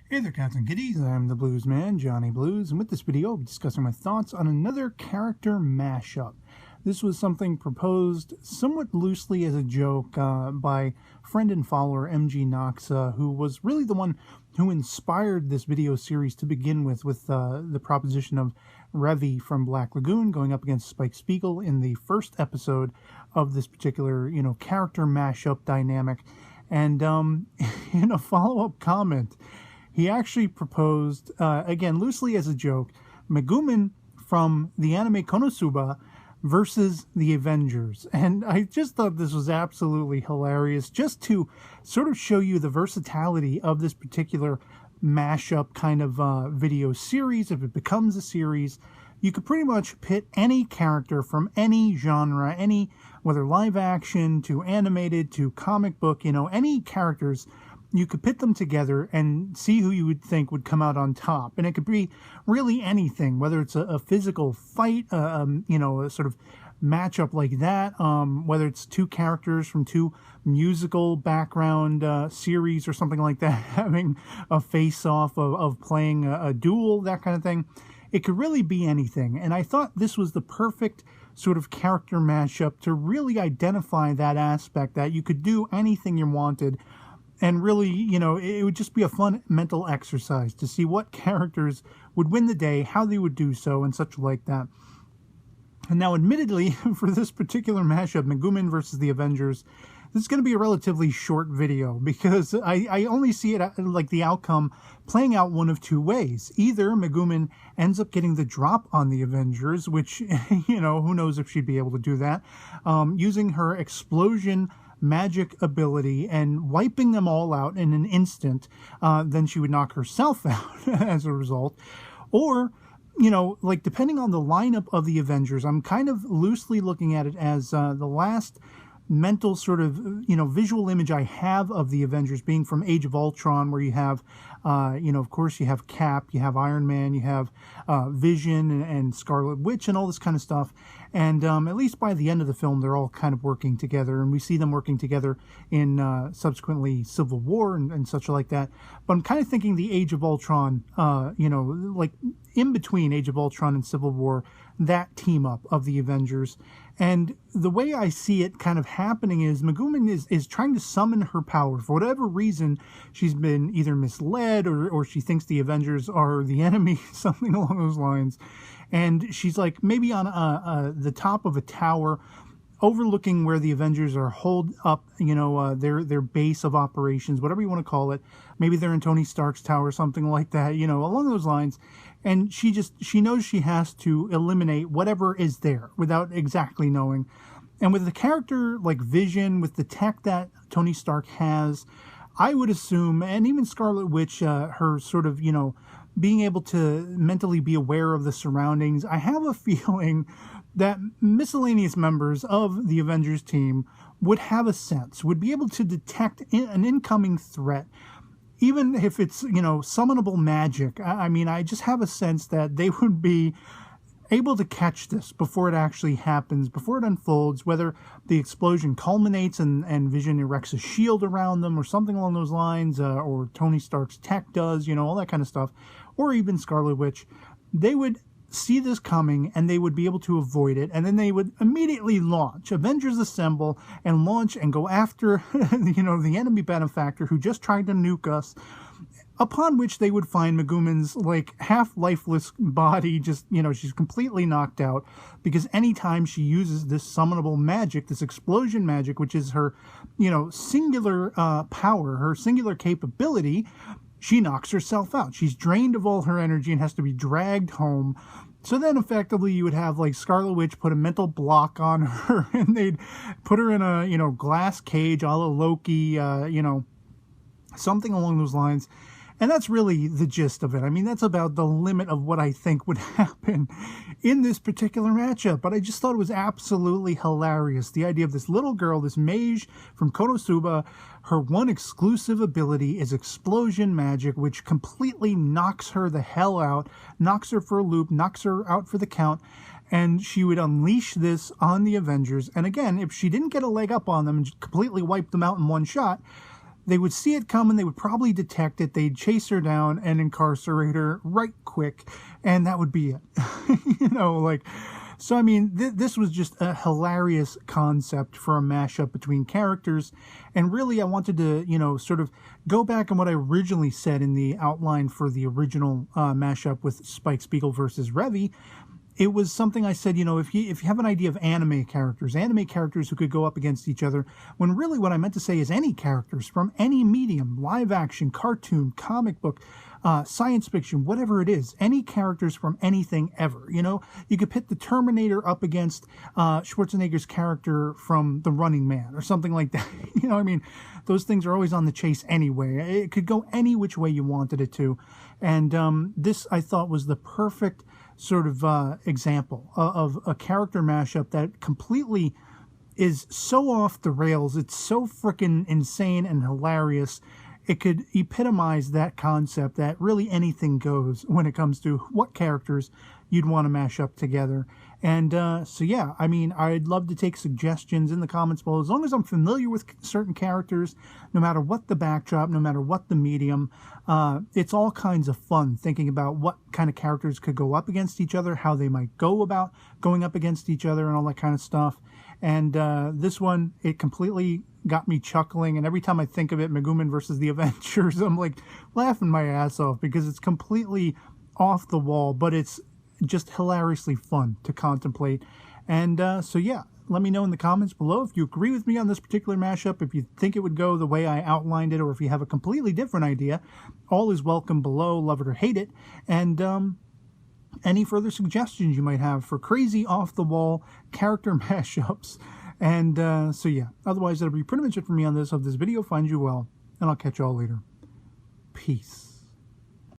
Hey there, cats and kitties. I'm the Blues Man, Johnny Blues, and with this video, I'll be discussing my thoughts on another character mashup. This was something proposed somewhat loosely as a joke by friend and follower MG Noxa, who was really the one who inspired this video series to begin with the proposition of Revy from Black Lagoon going up against Spike Spiegel in the first episode of this particular, character mashup dynamic. And in a follow-up comment, he actually proposed, again, loosely as a joke, Megumin from the anime KonoSuba versus the Avengers. And I just thought this was absolutely hilarious, just to sort of show you the versatility of this particular mashup kind of video series. If it becomes a series, you could pretty much pit any character from any genre, whether live action to animated to comic book, any characters. You could pit them together and see who you would think would come out on top. And it could be really anything, whether it's a physical fight, a sort of matchup like that, whether it's two characters from two musical background series or something like that, having a face-off of playing a duel, that kind of thing. It could really be anything. And I thought this was the perfect sort of character mashup to really identify that aspect, that you could do anything you wanted. And really, it would just be a fun mental exercise to see what characters would win the day, how they would do so, and such like that. And now, admittedly, for this particular mashup, Megumin versus the Avengers, this is going to be a relatively short video because I only see it like the outcome playing out one of two ways. Either Megumin ends up getting the drop on the Avengers, which, who knows if she'd be able to do that, using her explosion magic ability and wiping them all out in an instant. Then she would knock herself out as a result. Or, depending on the lineup of the Avengers, I'm kind of loosely looking at it as the last mental sort of, visual image I have of the Avengers being from Age of Ultron, where you have, of course you have Cap, you have Iron Man, you have Vision and Scarlet Witch and all this kind of stuff. And at least by the end of the film, they're all kind of working together, and we see them working together in subsequently Civil War and such like that. But I'm kind of thinking the Age of Ultron, like in between Age of Ultron and Civil War, that team up of the Avengers. And the way I see it kind of happening is Megumin is trying to summon her power. For whatever reason, she's been either misled or she thinks the Avengers are the enemy, something along those lines. And she's like maybe on the top of a tower overlooking where the Avengers are holed up, their base of operations, whatever you want to call it. Maybe they're in Tony Stark's tower, something like that, along those lines. And she knows she has to eliminate whatever is there without exactly knowing. And with the character like Vision, with the tech that Tony Stark has, I would assume, and even Scarlet Witch, her sort of, being able to mentally be aware of the surroundings, I have a feeling that miscellaneous members of the Avengers team would have a sense, would be able to detect an incoming threat, even if it's, summonable magic. I just have a sense that they would be able to catch this before it actually happens, before it unfolds, whether the explosion culminates and Vision erects a shield around them or something along those lines, or Tony Stark's tech does, all that kind of stuff, or even Scarlet Witch. They would see this coming and they would be able to avoid it, and then they would immediately launch. Avengers assemble and launch and go after the enemy benefactor who just tried to nuke us, upon which they would find Megumin's like half lifeless body just, she's completely knocked out, because anytime she uses this summonable magic, this explosion magic, which is her singular power, her singular capability, she knocks herself out. She's drained of all her energy and has to be dragged home. So then effectively you would have like Scarlet Witch put a mental block on her and they'd put her in a, glass cage a la Loki, something along those lines. And that's really the gist of it. That's about the limit of what I think would happen in this particular matchup. But I just thought it was absolutely hilarious. The idea of this little girl, this mage from KonoSuba, her one exclusive ability is explosion magic, which completely knocks her the hell out, knocks her for a loop, knocks her out for the count. And she would unleash this on the Avengers. And again, if she didn't get a leg up on them and completely wipe them out in one shot, they would see it coming, they would probably detect it, they'd chase her down and incarcerate her right quick, and that would be it. You know, like, so I mean, this was just a hilarious concept for a mashup between characters, and really I wanted to, you know, sort of go back on what I originally said in the outline for the original mashup with Spike Spiegel versus Revy. It was something I said, you know, if you have an idea of anime characters who could go up against each other, when really what I meant to say is any characters from any medium, live action, cartoon, comic book, science fiction, whatever it is, any characters from anything ever. You know, you could pit the Terminator up against Schwarzenegger's character from The Running Man or something like that. You know, I mean, those things are always on the chase anyway. It could go any which way you wanted it to. And this, I thought, was the perfect sort of example of a character mashup that completely is so off the rails. It's so freaking insane and hilarious. It could epitomize that concept that really anything goes when it comes to what characters you'd want to mash up together. And so yeah, I mean, I'd love to take suggestions in the comments below. As long as I'm familiar with certain characters, no matter what the backdrop, no matter what the medium, it's all kinds of fun thinking about what kind of characters could go up against each other, how they might go about going up against each other, and all that kind of stuff. And this one, it completely got me chuckling, and every time I think of it, Megumin versus The Avengers, I'm like laughing my ass off because it's completely off the wall, but it's just hilariously fun to contemplate. And so yeah, let me know in the comments below if you agree with me on this particular mashup, if you think it would go the way I outlined it, or if you have a completely different idea. All is welcome below, love it or hate it. And any further suggestions you might have for crazy off-the-wall character mashups. And so yeah, otherwise that'll be pretty much it for me on this. Hope this video finds you well, and I'll catch you all later. Peace.